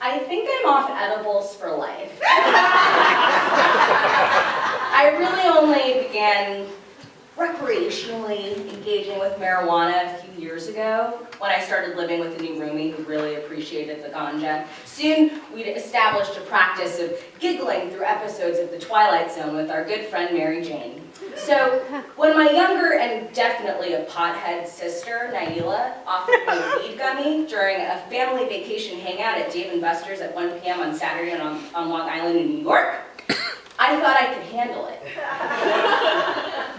I think I'm off edibles for life. I really only began recreationally engaging with marijuana a few years ago when I started living with a new roomie who really appreciated the ganja. Soon, we'd established a practice of giggling through episodes of The Twilight Zone with our good friend Mary Jane. So, when my younger and definitely a pothead sister, Naila, offered me a weed gummy during a family vacation hangout at Dave & Buster's at 1 p.m. on Saturday on Long Island in New York, I thought I could handle it.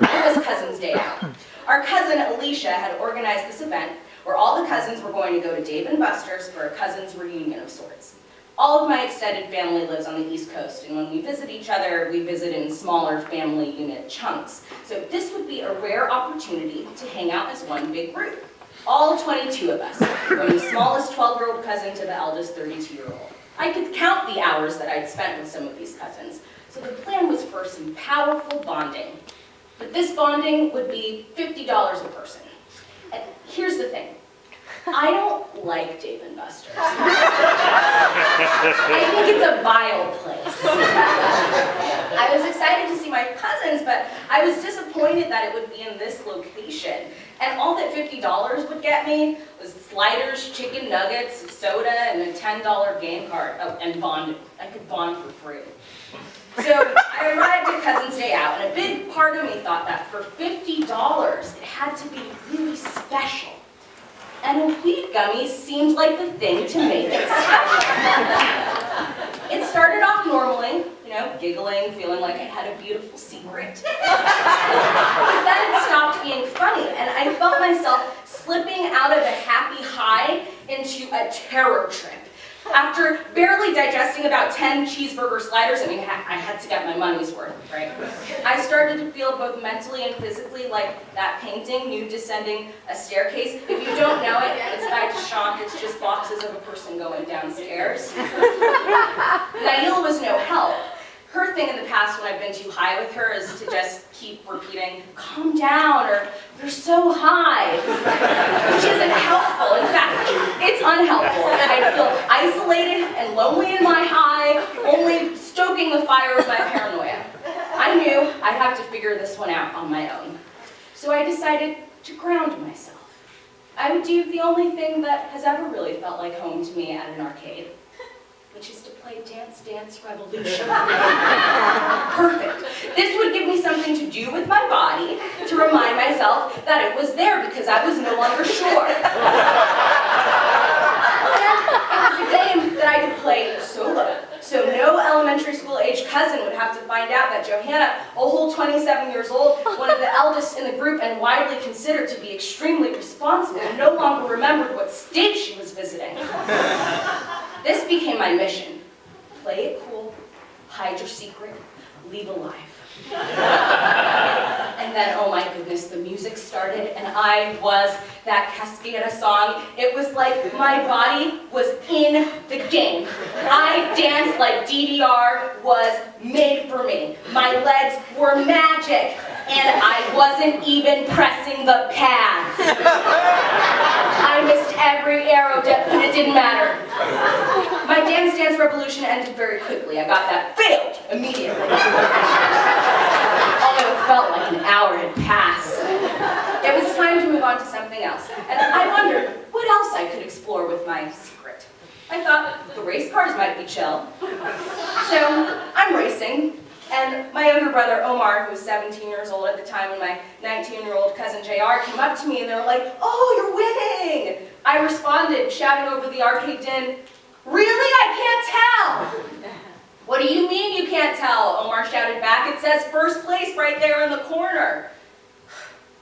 It was Cousin's Day Out. Our cousin Alicia had organized this event where all the cousins were going to go to Dave & Buster's for a cousins reunion of sorts. All of my extended family lives on the East Coast, and when we visit each other, we visit in smaller family unit chunks. So this would be a rare opportunity to hang out as one big group. All 22 of us, from the smallest 12-year-old cousin to the eldest 32-year-old. I could count the hours that I'd spent with some of these cousins. So the plan was for some powerful bonding. But this bonding would be $50 a person. And here's the thing. I don't like Dave & Buster's. I think it's a vile place. I was excited to see my cousins, but I was disappointed that it would be in this location. And all that $50 would get me was sliders, chicken nuggets, soda, and a $10 game card. Oh, and bonding. I could bond for free. So I arrived at Cousin's Day Out, and a big part of me thought that for $50, it had to be really special. And weed gummies seemed like the thing to make it special. It started off normally, giggling, feeling like I had a beautiful secret. But then it stopped being funny, and I felt myself slipping out of a happy high into a terror trip. After barely digesting about 10 cheeseburger sliders, I had to get my money's worth, right? I started to feel both mentally and physically like that painting, Nude Descending a Staircase. If you don't know it, it's by Duchamp. It's just boxes of a person going downstairs. Naila was no help. Her thing in the past when I've been too high with her is to just keep repeating, calm down, or you're so high, which isn't helpful. In fact, it's unhelpful. I feel isolated and lonely in my high, only stoking the fire of my paranoia. I knew I'd have to figure this one out on my own. So I decided to ground myself. I would do the only thing that has ever really felt like home to me at an arcade, which is to play Dance Dance Revolution. Perfect. This would give me something to do with my body to remind myself that it was there because I was no longer sure. And it was a game that I could play solo. So no elementary school age cousin would have to find out that Johanna, a whole 27 years old, one of the eldest in the group and widely considered to be extremely responsible, no longer remembered what state she was visiting. This became my mission. Play it cool, hide your secret, leave alive. And then, oh my goodness, the music started and I was that Cascada song. It was like my body was in the game. I danced like DDR was made for me. My legs were magic and I wasn't even pressing the pads. I missed every arrow, but it didn't matter. My Dance Dance Revolution ended very quickly. I got that failed immediately. Although it felt like an hour had passed. It was time to move on to something else. And I wondered what else I could explore with my secret. I thought the race cars might be chill. So I'm racing. And my younger brother, Omar, who was 17 years old at the time, and my 19-year-old cousin, JR, came up to me and they were like, oh, you're winning! I responded, shouting over the arcade din, really? I can't tell! What do you mean you can't tell? Omar shouted back. It says first place right there in the corner.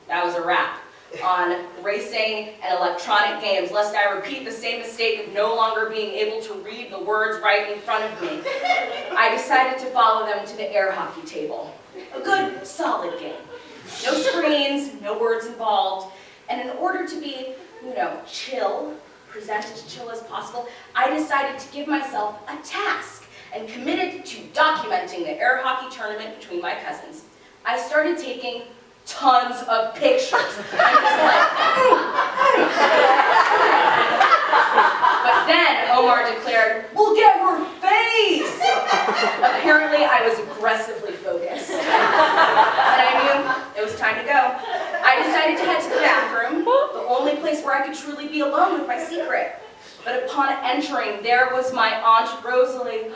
That was a wrap on racing and electronic games, lest I repeat the same mistake of no longer being able to read the words right in front of me. I decided to follow them to the air hockey table. A good, solid game. No screens, no words involved. And in order to be, chill, present as chill as possible, I decided to give myself a task and committed to documenting the air hockey tournament between my cousins. I started taking tons of pictures. I'm just like, But then Omar declared, "Look at her face!" Apparently, I was aggressively focused. But I knew it was time to go. I decided to head to the bathroom, the only place where I could truly be alone with my secret. But upon entering, there was my Aunt Rosalie.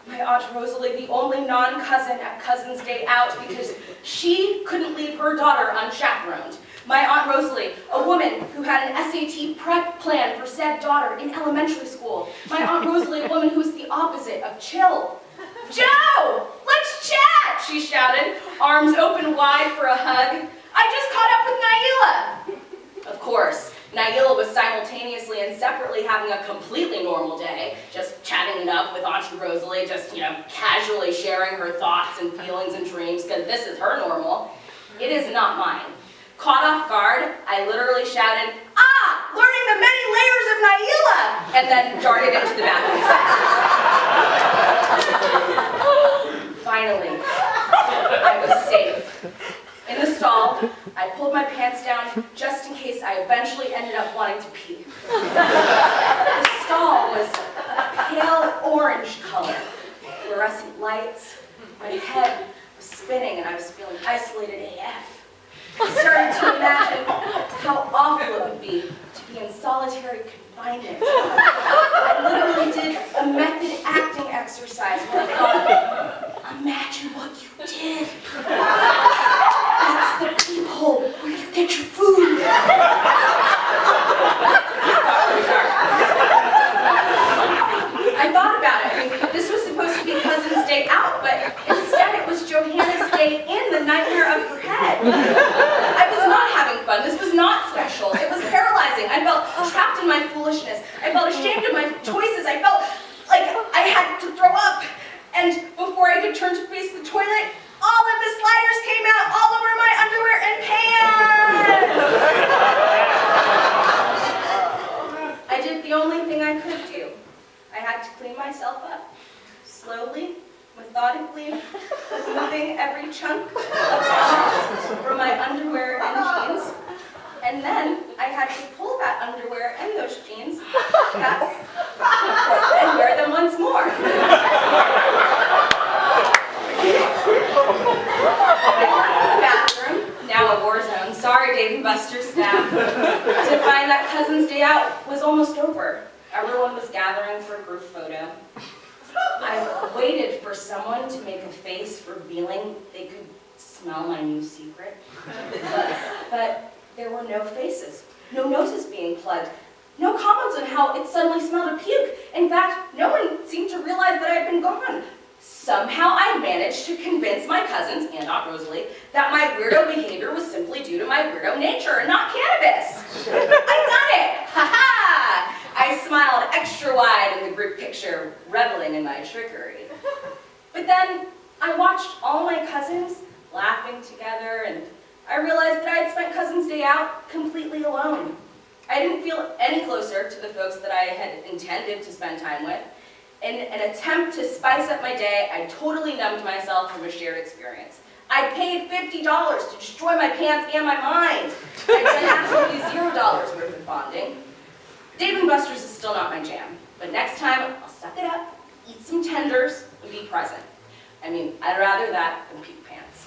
My Aunt Rosalie, the only non-cousin at Cousin's Day Out because she couldn't leave her daughter unchaperoned. My Aunt Rosalie, a woman who had an SAT prep plan for said daughter in elementary school. My Aunt Rosalie, a woman who was the opposite of chill. "Joe, let's chat," she shouted, arms open wide for a hug. "I just caught up with Naila." Of course, Naila was simultaneously and separately having a completely normal day, just chatting it up with Aunt Rosalie, just, casually sharing her thoughts and feelings and dreams, because this is her normal. It is not mine. Caught off guard, I literally shouted, "Ah, learning the many layers of Naila!" and then darted into the bathroom. Finally, I was safe. In the stall, I pulled my pants down just in case I eventually ended up wanting to pee. The stall was a pale orange color, fluorescent lights. My head was spinning and I was feeling isolated AF. I started to imagine how awful it would be to be in solitary confinement. I literally did a method acting exercise where I thought, imagine what you did. That's the peephole where you get your food. I thought about it. This was supposed to be Cousin's Day Out, but instead it was Johanna's Day In, the nightmare of her head. I was not having fun. This was not special. It was paralyzing. I felt trapped in my foolishness. I felt ashamed of my choices. I felt like I had to throw up. And before I could turn to face the toilet, all of the sliders came out all over my underwear and pants! I did the only thing I could do. I had to clean myself up, slowly, methodically, removing every chunk of fat from my underwear and jeans. And then I had to pull that underwear and those jeans back and wear them once more. I left the bathroom, now a war zone, sorry Dave & Buster's staff, to find that Cousin's Day Out was almost over. Everyone was gathering for a group photo. I waited for someone to make a face revealing they could smell my new secret. But there were no faces, no noses being plugged, no comments on how it suddenly smelled of puke. In fact, no one seemed to realize that I'd been gone. Somehow I managed to convince my cousins and Aunt Rosalie that my weirdo behavior was simply due to my weirdo nature and not cannabis. I'd done it! Ha-ha! I smiled extra wide in the group picture, reveling in my trickery. But then I watched all my cousins laughing together, and I realized that I had spent Cousin's Day Out completely alone. I didn't feel any closer to the folks that I had intended to spend time with. In an attempt to spice up my day, I totally numbed myself from a shared experience. I paid $50 to destroy my pants and my mind. I'd done absolutely $0 worth of bonding. Dave & Buster's is still not my jam, but next time I'll suck it up, eat some tenders, and be present. I mean, I'd rather that than puke pants.